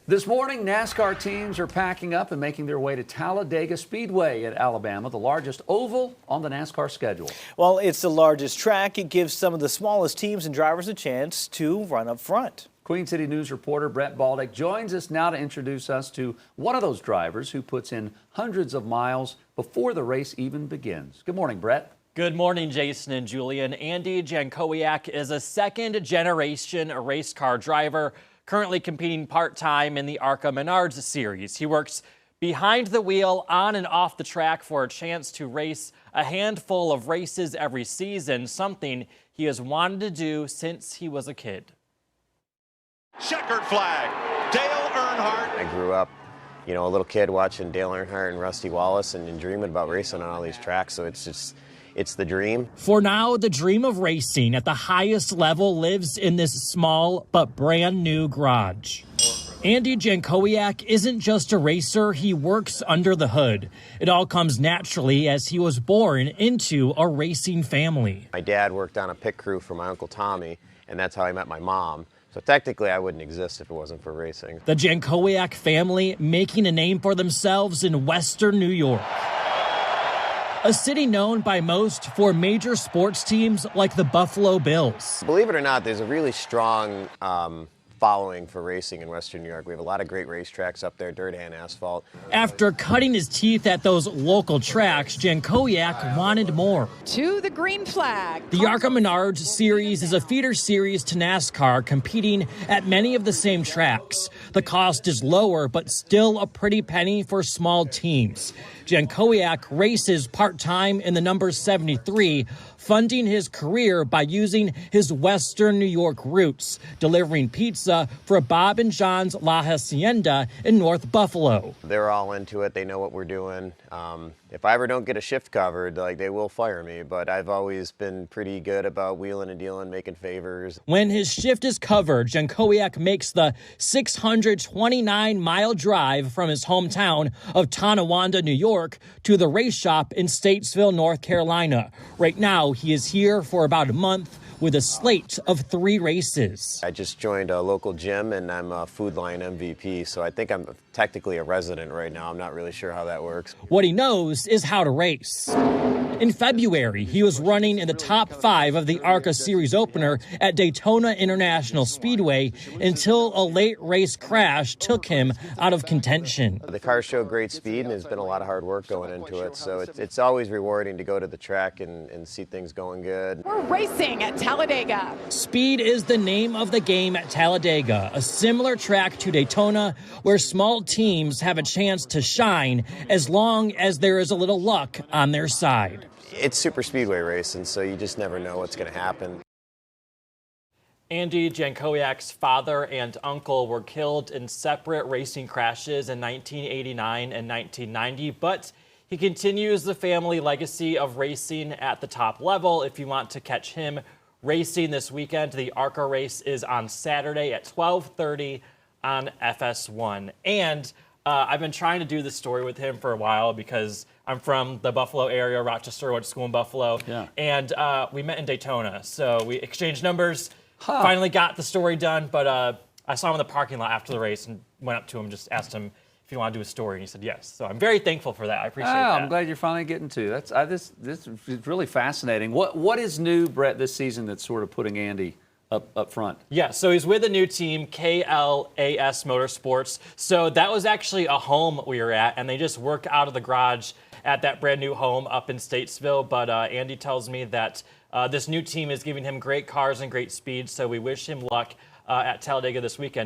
This morning, NASCAR teams are packing up and making their way to Talladega Speedway at Alabama, the largest oval on the NASCAR schedule. Well, it's the largest track. It gives some of the smallest teams and drivers a chance to run up front. Queen City News reporter Brett Baldick joins us now to introduce us to one of those drivers who puts in hundreds of miles before the race even begins. Good morning, Brett. Good morning, Jason and Julian. Andy Jankowaik is a second-generation race car driver, currently competing part-time in the ARCA Menards series. He works behind the wheel, on and off the track for a chance to race a handful of races every season, something he has wanted to do since he was a kid. Checkered flag, Dale Earnhardt. I grew up, a little kid watching Dale Earnhardt and Rusty Wallace and dreaming about racing on all these tracks, so it's the dream. For now, the dream of racing at the highest level lives in this small but brand new garage. Andy Jankowaik isn't just a racer, he works under the hood. It all comes naturally as he was born into a racing family. My dad worked on a pit crew for my Uncle Tommy, and that's how I met my mom. So technically, I wouldn't exist if it wasn't for racing. The Jankowaik family making a name for themselves in Western New York, a city known by most for major sports teams like the Buffalo Bills. Believe it or not, there's a really strong following for racing in Western New York. We have a lot of great racetracks up there, dirt and asphalt. After cutting his teeth at those local tracks, Jankowaik wanted more. To the green flag. The ARCA Menards series is a feeder series to NASCAR, competing at many of the same tracks. The cost is lower, but still a pretty penny for small teams. Jankowaik races part-time in the number 73, funding his career by using his Western New York roots, delivering pizza for Bob and John's La Hacienda in North Buffalo. They're all into it. They know what we're doing. If I ever don't get a shift covered, they will fire me, but I've always been pretty good about wheeling and dealing, making favors. When his shift is covered, Jankowaik makes the 629-mile drive from his hometown of Tonawanda, New York, to the race shop in Statesville, North Carolina. Right now, he is here for about a month with a slate of 3 races. I just joined a local gym, and I'm a Food Line MVP, so I think I'm technically a resident right now. I'm not really sure how that works. What he knows is how to race. In February, he was running in the top 5 of the ARCA Series opener at Daytona International Speedway until a late race crash took him out of contention. The car showed great speed, and there's been a lot of hard work going into it, so it's always rewarding to go to the track and see things going good. We're racing at Talladega. Speed is the name of the game at Talladega, a similar track to Daytona where small teams have a chance to shine as long as there is a little luck on their side. It's super speedway racing, so you just never know what's going to happen. Andy Jankowaik's father and uncle were killed in separate racing crashes in 1989 and 1990, but he continues the family legacy of racing at the top level. If you want to catch him racing this weekend, the ARCA race is on Saturday at 12:30 on FS1. And I've been trying to do this story with him for a while because I'm from the Buffalo area, Rochester, went to school in Buffalo. Yeah. And we met in Daytona. So we exchanged numbers, finally got the story done. But I saw him in the parking lot after the race and went up to him, just asked him if you want to do a story, and he said yes. So I'm very thankful for that. I appreciate that. I'm glad you're finally getting to. This is really fascinating. What is new, Brett, this season that's sort of putting Andy up front? Yeah, so he's with a new team, KLAS Motorsports. So that was actually a home we were at, and they just work out of the garage at that brand new home up in Statesville. But Andy tells me that this new team is giving him great cars and great speed, so we wish him luck at Talladega this weekend.